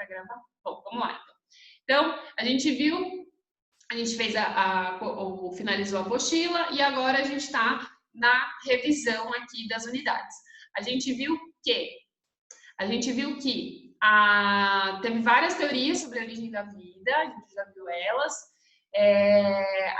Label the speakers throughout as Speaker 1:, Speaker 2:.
Speaker 1: gravar? Bom, vamos lá. Então, a gente viu, a gente fez finalizou a apostila e agora a gente está na revisão aqui das unidades. A gente viu que teve várias teorias sobre a origem da vida, a gente já viu elas.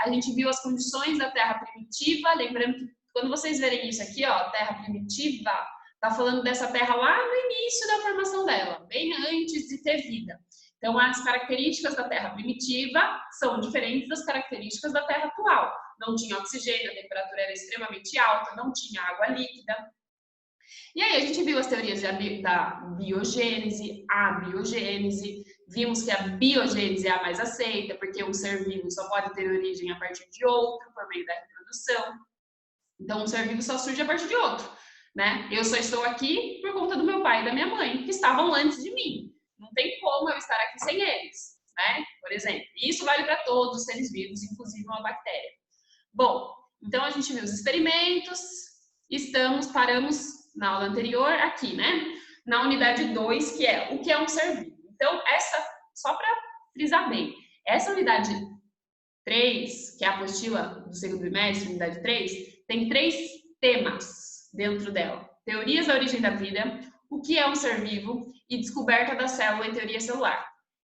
Speaker 1: A gente viu as condições da Terra primitiva, lembrando que quando vocês verem isso aqui, ó, Terra primitiva, tá falando dessa Terra lá no início da formação dela, bem antes de ter vida. Então, as características da Terra primitiva são diferentes das características da Terra atual. Não tinha oxigênio, a temperatura era extremamente alta, não tinha água líquida. E aí a gente viu as teorias da biogênese, abiogênese, vimos que a biogênese é a mais aceita, porque um ser vivo só pode ter origem a partir de outro, por meio da reprodução. Então, um ser vivo só surge a partir de outro, né? Eu só estou aqui por conta do meu pai e da minha mãe, que estavam antes de mim. Não tem como eu estar aqui sem eles, né? Por exemplo, isso vale para todos os seres vivos, inclusive uma bactéria. Bom, então a gente viu os experimentos, paramos na aula anterior aqui, né? Na unidade 2, que é o que é um ser vivo. Então, só para frisar bem, essa unidade 3, que é a apostila do segundo bimestre, unidade 3, tem 3 temas dentro dela. Teorias da origem da vida, o que é um ser vivo e descoberta da célula em teoria celular.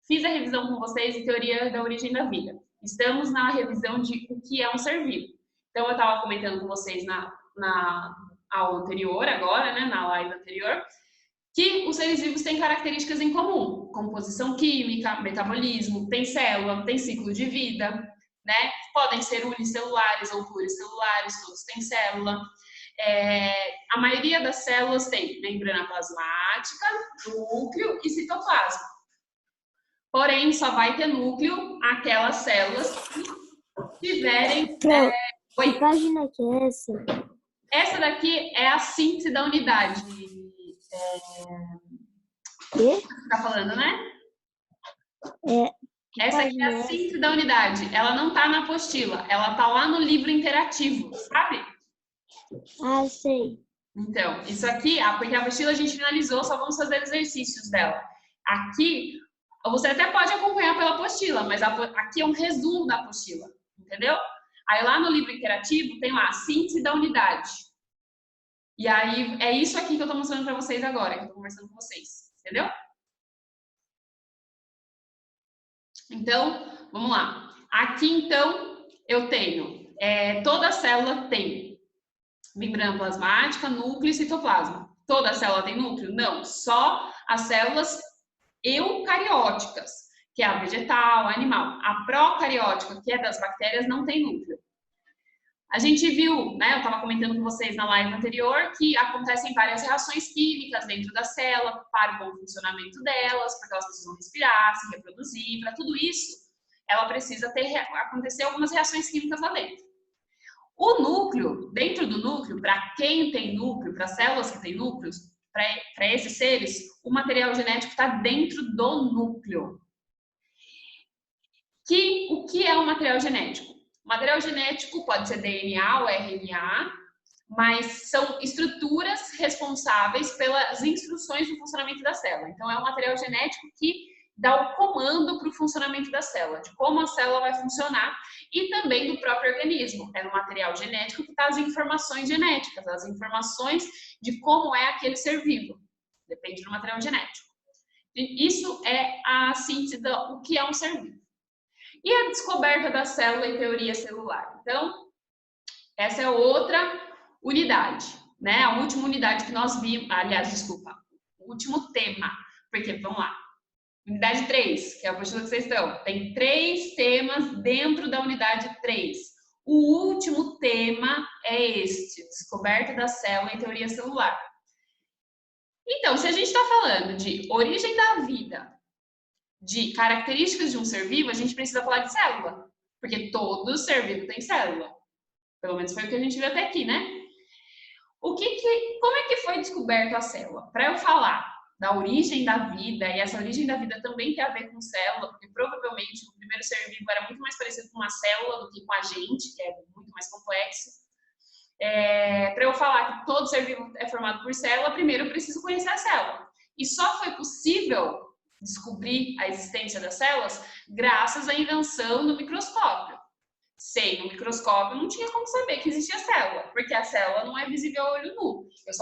Speaker 1: Fiz a revisão com vocês em teoria da origem da vida. Estamos na revisão de o que é um ser vivo. Então, eu estava comentando com vocês na aula anterior, agora, né, na live anterior, que os seres vivos têm características em comum. Composição química, metabolismo, tem célula, tem ciclo de vida, né? Podem ser unicelulares ou pluricelulares, todos têm célula. A maioria das células tem membrana plasmática, núcleo e citoplasma. Porém, só vai ter núcleo aquelas células que tiverem...
Speaker 2: Que página que é essa?
Speaker 1: Essa daqui é a síntese da unidade.
Speaker 2: Quê?
Speaker 1: Você tá falando, né? Essa aqui é a
Speaker 2: página
Speaker 1: síntese da unidade. Ela não tá na apostila, ela tá lá no livro interativo, sabe?
Speaker 2: Ah, sei.
Speaker 1: Então, isso aqui, porque a apostila a gente finalizou, só vamos fazer exercícios dela. Aqui, você até pode acompanhar pela apostila, mas aqui é um resumo da apostila, entendeu? Aí lá no livro interativo tem lá a síntese da unidade. E aí é isso aqui que eu tô mostrando para vocês agora, que eu tô conversando com vocês, entendeu? Então, vamos lá. Aqui, então, eu tenho, toda célula tem membrana plasmática, núcleo e citoplasma. Toda célula tem núcleo? Não, só as células eucarióticas, que é a vegetal, a animal. A procariótica, que é das bactérias, não tem núcleo. A gente viu, né, eu estava comentando com vocês na live anterior, que acontecem várias reações químicas dentro da célula para o bom funcionamento delas, porque elas precisam respirar, se reproduzir, para tudo isso, ela precisa acontecer algumas reações químicas lá dentro. O núcleo, dentro do núcleo, para quem tem núcleo, para células que têm núcleos, para esses seres, o material genético está dentro do núcleo. O que é o material genético? O material genético pode ser DNA ou RNA, mas são estruturas responsáveis pelas instruções do funcionamento da célula. Então, é um material genético que dá o comando para o funcionamento da célula, de como a célula vai funcionar e também do próprio organismo. É um material genético que dá as informações genéticas, as informações de como é aquele ser vivo. Depende do material genético. E isso é a síntese do que é um ser vivo. E a descoberta da célula em teoria celular. Então, essa é outra unidade, né? A última unidade que nós vimos, aliás, desculpa, o último tema, porque, vamos lá, unidade 3, que é a apostila que vocês estão, tem 3 temas dentro da unidade 3. O último tema é este, descoberta da célula em teoria celular. Então, se a gente está falando de origem da vida, de características de um ser vivo, a gente precisa falar de célula, porque todo ser vivo tem célula. Pelo menos foi o que a gente viu até aqui, né? Como é que foi descoberta a célula? Para eu falar da origem da vida, e essa origem da vida também tem a ver com célula, porque provavelmente o primeiro ser vivo era muito mais parecido com uma célula do que com a gente, que é muito mais complexo. Para eu falar que todo ser vivo é formado por célula, primeiro eu preciso conhecer a célula. E só foi possível descobrir a existência das células graças à invenção do microscópio. Sem o microscópio, não tinha como saber que existia célula, porque a célula não é visível ao olho nu. Eu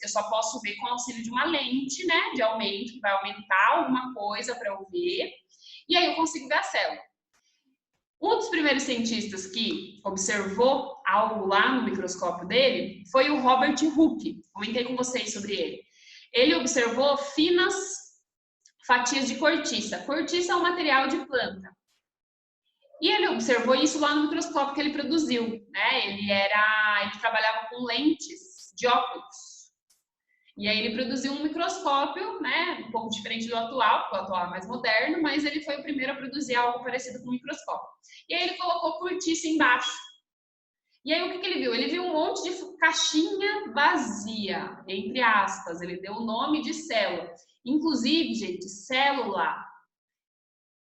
Speaker 1: só posso ver com o auxílio de uma lente, né, de aumento, que vai aumentar alguma coisa para eu ver, e aí eu consigo ver a célula. Um dos primeiros cientistas que observou algo lá no microscópio dele foi o Robert Hooke. Comentei com vocês sobre ele. Ele observou finas fatias de cortiça. Cortiça é um material de planta. E ele observou isso lá no microscópio que ele produziu, né? Ele trabalhava com lentes de óculos. E aí ele produziu um microscópio, né? Um pouco diferente do atual, porque o atual é mais moderno, mas ele foi o primeiro a produzir algo parecido com um microscópio. E aí ele colocou cortiça embaixo. E aí o que ele viu? Ele viu um monte de caixinha vazia, entre aspas. Ele deu o nome de célula. Inclusive, gente, célula.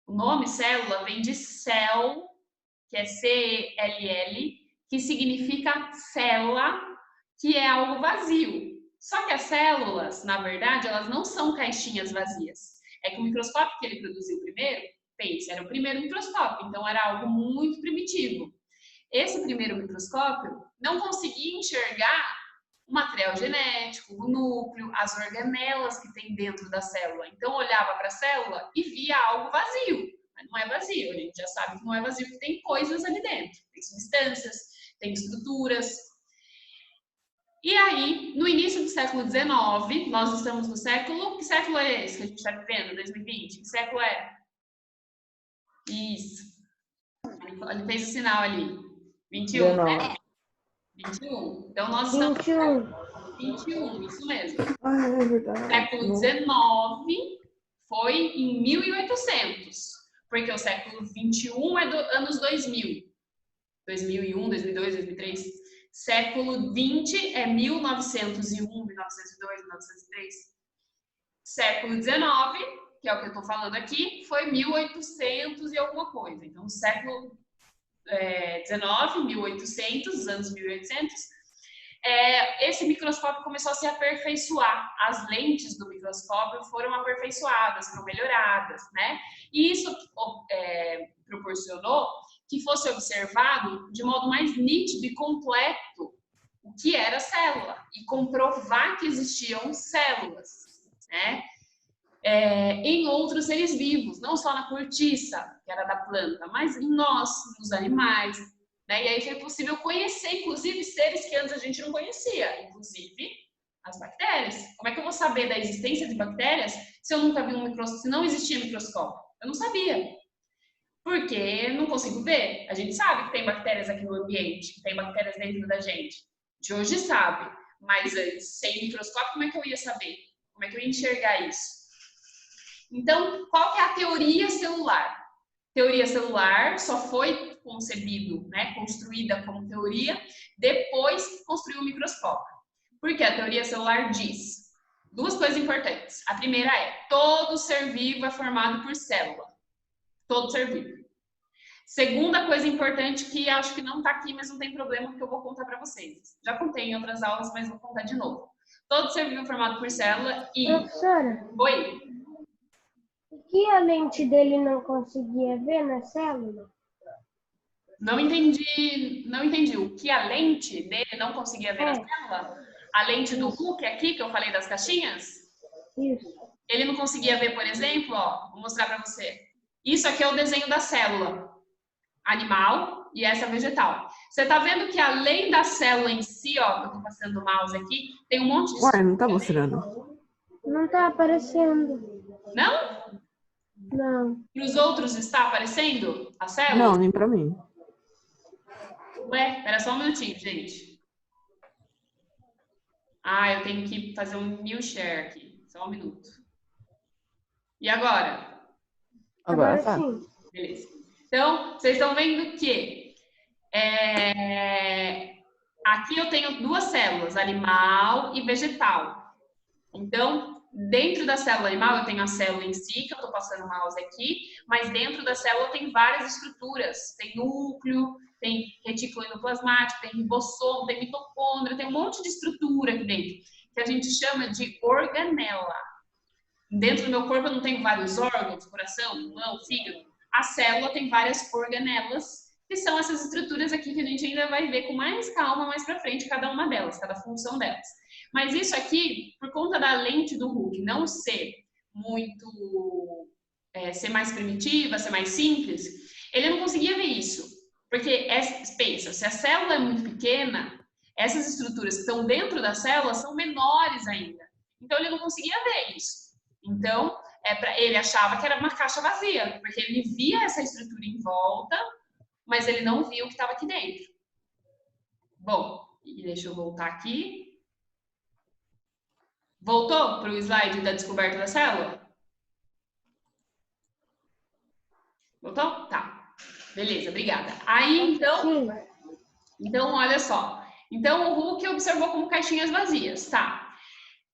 Speaker 1: O nome célula vem de cell, que é C-E-L-L, que significa célula, que é algo vazio. Só que as células, na verdade, elas não são caixinhas vazias. É que o microscópio que ele produziu primeiro, pense, era o primeiro microscópio, então era algo muito primitivo. Esse primeiro microscópio não conseguia enxergar o material genético, o núcleo, as organelas que tem dentro da célula. Então, olhava para a célula e via algo vazio. Mas não é vazio, a gente já sabe que não é vazio, porque tem coisas ali dentro. Tem substâncias, tem estruturas. E aí, no início do século XIX, nós estamos no século... Que século é esse que a gente está vivendo, 2020? Que século é? Isso. Ele fez o sinal ali. 21, né? 21. Então, nós estamos... 21, isso mesmo.
Speaker 3: Ah, é verdade.
Speaker 1: Século XIX foi em 1800, porque o século 21 é dos anos 2000. 2001, 2002, 2003. Século 20 é 1901, 1902, 1903. Século 19, que é o que eu estou falando aqui, foi 1800 e alguma coisa. Então, século 19, 1800, os anos 1800, esse microscópio começou a se aperfeiçoar. As lentes do microscópio foram aperfeiçoadas, foram melhoradas, né? E isso proporcionou que fosse observado de modo mais nítido e completo o que era a célula e comprovar que existiam células, né? Em outros seres vivos, não só na cortiça, que era da planta, mas em nós, nos animais, né? E aí foi possível conhecer, inclusive, seres que antes a gente não conhecia, inclusive as bactérias. Como é que eu vou saber da existência de bactérias se eu nunca vi se não existia microscópio? Eu não sabia. Porque não consigo ver. A gente sabe que tem bactérias aqui no ambiente, que tem bactérias dentro da gente. A gente hoje sabe. Mas sem microscópio, como é que eu ia saber? Como é que eu ia enxergar isso? Então, qual que é a teoria celular? Teoria celular só foi concebido, né, construída como teoria, depois que construiu o microscópio. Porque a teoria celular diz duas coisas importantes. A primeira é, todo ser vivo é formado por célula. Todo ser vivo. Segunda coisa importante, que acho que não está aqui, mas não tem problema, porque eu vou contar para vocês. Já contei em outras aulas, mas vou contar de novo. Todo ser vivo é formado por célula e...
Speaker 2: Professora?
Speaker 1: Oi?
Speaker 2: O que a lente dele não conseguia ver na célula?
Speaker 1: Não entendi. O que a lente dele não conseguia ver na célula? A lente do Hooke aqui, que eu falei das caixinhas?
Speaker 2: Isso.
Speaker 1: Ele não conseguia ver, por exemplo, ó, vou mostrar para você. Isso aqui é o desenho da célula animal e essa vegetal. Você tá vendo que além da célula em si, ó, que eu tô passando o mouse aqui, tem um monte de...
Speaker 3: Ué, não tá mostrando.
Speaker 2: Não tá aparecendo.
Speaker 1: Não?
Speaker 2: Não.
Speaker 1: E os outros está aparecendo? A célula?
Speaker 3: Não, nem pra mim.
Speaker 1: Ué, espera só um minutinho, gente. Ah, eu tenho que fazer um new share aqui. Só um minuto. E agora?
Speaker 3: Agora tá.
Speaker 2: Sim.
Speaker 1: Beleza. Então, vocês estão vendo que aqui eu tenho duas células, animal e vegetal. Então, dentro da célula animal eu tenho a célula em si, que eu estou passando o mouse aqui, mas dentro da célula tem várias estruturas. Tem núcleo, tem retículo endoplasmático, tem ribossomo, tem mitocôndria, tem um monte de estrutura aqui dentro, que a gente chama de organela. dentro do meu corpo eu não tenho vários órgãos, coração, pulmão, fígado. A célula tem várias organelas, que são essas estruturas aqui que a gente ainda vai ver com mais calma mais para frente, cada uma delas, cada função delas. Mas isso aqui, por conta da lente do Hooke não ser muito, ser mais primitiva, ser mais simples, ele não conseguia ver isso. Porque, pensa, se a célula é muito pequena, essas estruturas que estão dentro da célula são menores ainda. Então, ele não conseguia ver isso. Então, ele achava que era uma caixa vazia, porque ele via essa estrutura em volta, mas ele não via o que estava aqui dentro. Bom, e deixa eu voltar aqui. Voltou para o slide da descoberta da célula? Voltou? Tá. Beleza, obrigada. Aí, então, olha só. Então, o Hooke observou como caixinhas vazias, tá?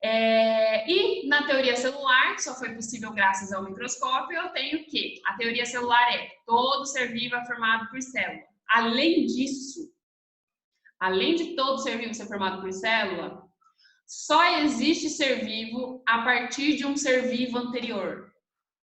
Speaker 1: E na teoria celular, que só foi possível graças ao microscópio, eu tenho que a teoria celular todo ser vivo é formado por célula. Além disso, além de todo ser vivo ser formado por célula, só existe ser vivo a partir de um ser vivo anterior,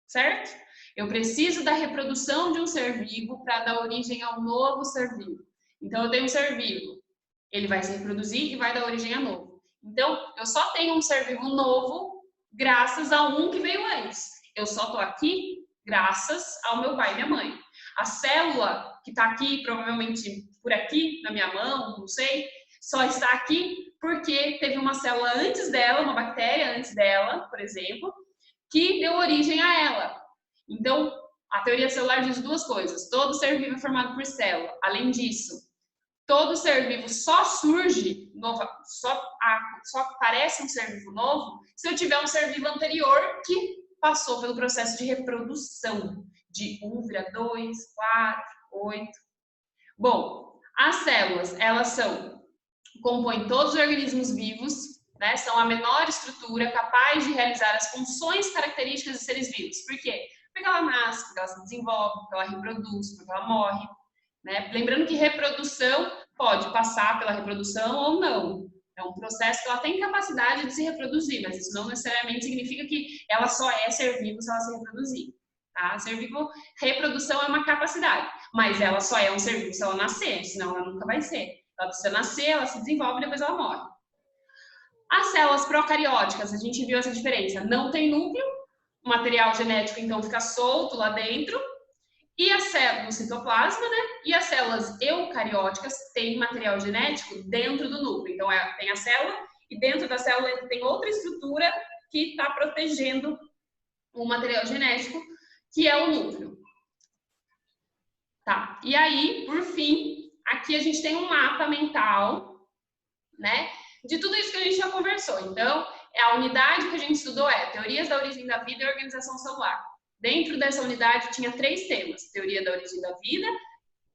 Speaker 1: certo? Eu preciso da reprodução de um ser vivo para dar origem a um novo ser vivo. Então, eu tenho um ser vivo, ele vai se reproduzir e vai dar origem a novo. Então, eu só tenho um ser vivo novo graças a um que veio antes. Eu só estou aqui graças ao meu pai e minha mãe. A célula que está aqui, provavelmente por aqui, na minha mão, não sei, só está aqui porque teve uma célula antes dela, uma bactéria antes dela, por exemplo, que deu origem a ela. Então, a teoria celular diz duas coisas. Todo ser vivo é formado por célula. Além disso, todo ser vivo só surge, só aparece um ser vivo novo, se eu tiver um ser vivo anterior que passou pelo processo de reprodução. De 1 vira 2, 4, 8. Bom, as células, elas compõem todos os organismos vivos, né? São a menor estrutura capaz de realizar as funções características de seres vivos. Por quê? Porque ela nasce, porque ela se desenvolve, porque ela reproduz, porque ela morre. Né? Lembrando que reprodução pode passar pela reprodução ou não. É um processo que ela tem capacidade de se reproduzir, mas isso não necessariamente significa que ela só é ser vivo se ela se reproduzir. Tá? Ser vivo, reprodução é uma capacidade, mas ela só é um ser vivo se ela nascer, senão ela nunca vai ser. Ela precisa nascer, ela se desenvolve e depois ela morre. As células procarióticas, a gente viu essa diferença. Não tem núcleo, o material genético então fica solto lá dentro. E as células no citoplasma, né? E as células eucarióticas têm material genético dentro do núcleo. Então, tem a célula e dentro da célula tem outra estrutura que está protegendo o material genético, que é o núcleo. Tá? E aí, por fim, aqui a gente tem um mapa mental, né? De tudo isso que a gente já conversou. Então, a unidade que a gente estudou teorias da origem da vida e organização celular. Dentro dessa unidade tinha 3 temas: teoria da origem da vida,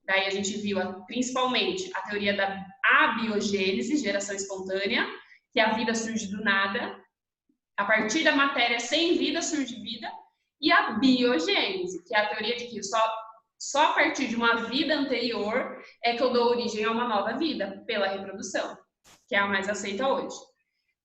Speaker 1: daí a gente viu principalmente a teoria da abiogênese, geração espontânea, que a vida surge do nada, a partir da matéria sem vida surge vida, e a biogênese, que é a teoria de que só a partir de uma vida anterior é que eu dou origem a uma nova vida, pela reprodução, que é a mais aceita hoje.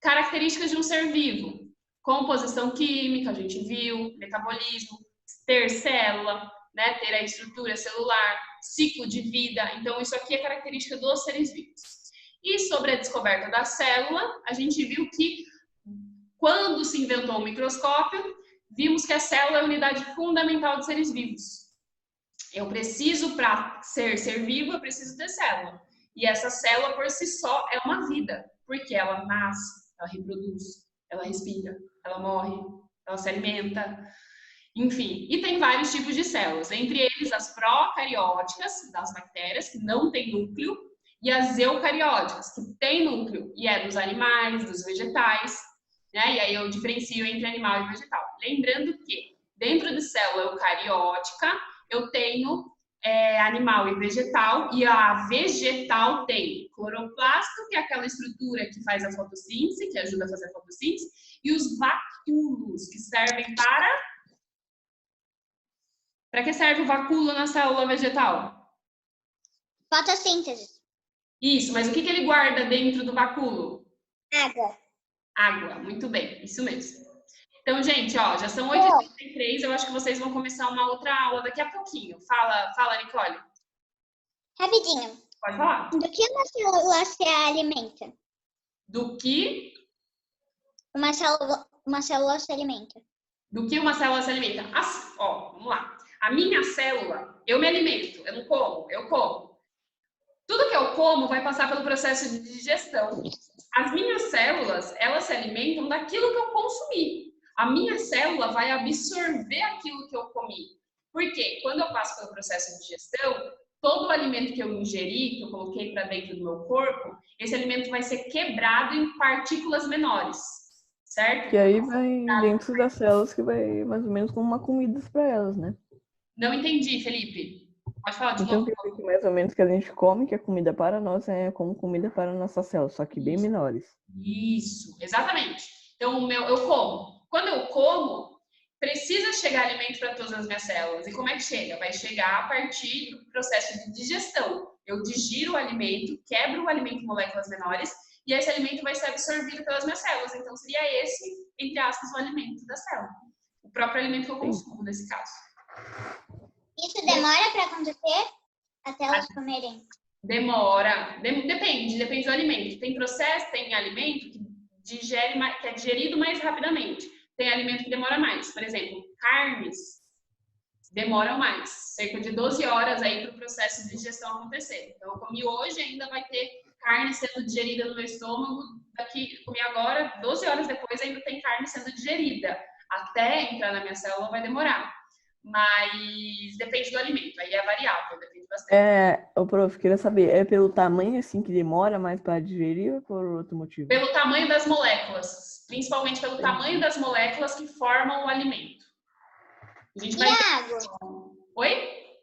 Speaker 1: Características de um ser vivo. Composição química, a gente viu, metabolismo, ter célula, né, ter a estrutura celular, ciclo de vida. Então, isso aqui é característica dos seres vivos. E sobre a descoberta da célula, a gente viu que quando se inventou o microscópio, vimos que a célula é a unidade fundamental dos seres vivos. Eu preciso, para ser vivo, eu preciso ter célula. E essa célula, por si só, é uma vida, porque ela nasce, ela reproduz, ela respira, ela morre, ela se alimenta, enfim. E tem vários tipos de células, entre eles as procarióticas, das bactérias, que não têm núcleo, e as eucarióticas, que têm núcleo, e é dos animais, dos vegetais, né? E aí eu diferencio entre animal e vegetal. Lembrando que dentro de célula eucariótica, eu tenho animal e vegetal, e a vegetal tem cloroplasto, que é aquela estrutura que faz a fotossíntese, que ajuda a fazer a fotossíntese, e os vacúolos, que servem para... Para que serve o vacúolo na célula vegetal?
Speaker 4: Fotossíntese.
Speaker 1: Isso, mas o que ele guarda dentro do vacúolo?
Speaker 4: Água.
Speaker 1: Água, muito bem, isso mesmo. Então, gente, ó, já são 8h33, eu acho que vocês vão começar uma outra aula daqui a pouquinho. Fala, Nicole.
Speaker 4: Rapidinho.
Speaker 1: Pode falar.
Speaker 4: Do que uma célula se alimenta?
Speaker 1: Do que
Speaker 4: Uma célula se alimenta.
Speaker 1: uma célula se alimenta? Ó, vamos lá. A minha célula, eu me alimento, eu não como, eu como. Tudo que eu como vai passar pelo processo de digestão. As minhas células, elas se alimentam daquilo que eu consumi. A minha célula vai absorver aquilo que eu comi. Porque quando eu passo pelo processo de digestão, todo o alimento que eu ingeri, que eu coloquei para dentro do meu corpo, esse alimento vai ser quebrado em partículas menores, certo?
Speaker 3: Que aí vai dentro das células que vai mais ou menos como uma comida para elas, né?
Speaker 1: Não entendi, Felipe. Pode falar de
Speaker 3: Então,
Speaker 1: novo.
Speaker 3: que mais ou menos que a gente come, que a comida para nós é como comida para nossas células, só que bem menores.
Speaker 1: Isso, exatamente. Então, eu como. Quando eu como, precisa chegar alimento para todas as minhas células. E como é que chega? Vai chegar a partir do processo de digestão. Eu digiro o alimento, quebro o alimento em moléculas menores, e esse alimento vai ser absorvido pelas minhas células. Então, seria esse, entre aspas, o alimento da célula. O próprio alimento que eu consumo, nesse caso.
Speaker 4: Isso demora para acontecer até elas comerem?
Speaker 1: Demora. Depende do alimento. Tem processo, tem alimento que é digerido mais rapidamente. Tem alimento que demora mais. Por exemplo, carnes demoram mais. Cerca de 12 horas aí para o processo de digestão acontecer. Então, eu comi hoje, ainda vai ter carne sendo digerida no meu estômago. Comi agora, 12 horas depois ainda tem carne sendo digerida. Até entrar na minha célula vai demorar. Mas depende do alimento, aí é variável, depende bastante.
Speaker 3: Prof, queria saber, é pelo tamanho assim que demora mais para digerir ou por outro motivo?
Speaker 1: Pelo tamanho das moléculas, principalmente pelo tamanho das moléculas que formam o alimento.
Speaker 4: E a água?
Speaker 1: Oi?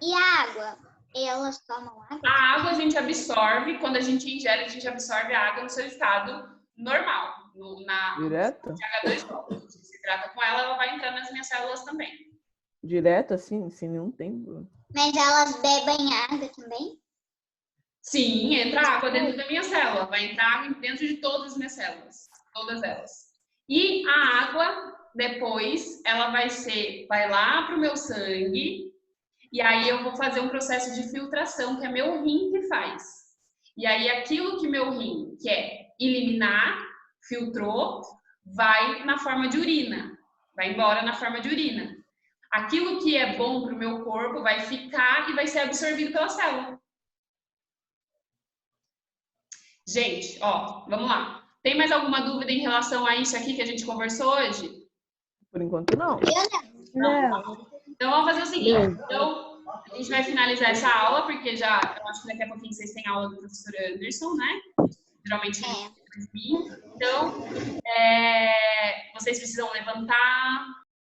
Speaker 4: E a água? Elas tomam água?
Speaker 1: A água a gente absorve, quando a gente ingere, a gente absorve a água no seu estado normal.
Speaker 3: Direto?
Speaker 1: De H2O. Se você trata com ela, ela vai entrar nas minhas células também.
Speaker 3: Direto, assim, sem nenhum tempo?
Speaker 4: Mas elas bebem água também?
Speaker 1: Sim, entra água dentro da minha célula. Vai entrar água dentro de todas as minhas células. Todas elas. E a água, depois, ela vai lá para o meu sangue. E aí eu vou fazer um processo de filtração, que é meu rim que faz. E aí aquilo que meu rim quer eliminar, filtrou, vai na forma de urina. Vai embora na forma de urina. Aquilo que é bom para o meu corpo vai ficar e vai ser absorvido pela célula. Gente, ó, vamos lá. Tem mais alguma dúvida em relação a isso aqui que a gente conversou hoje?
Speaker 3: Por enquanto, não.
Speaker 2: Não.
Speaker 1: Então, vamos fazer o seguinte. Então, a gente vai finalizar essa aula, porque eu acho que daqui a pouquinho vocês têm aula do professor Anderson, né? Geralmente ele transmite. Então, vocês precisam levantar,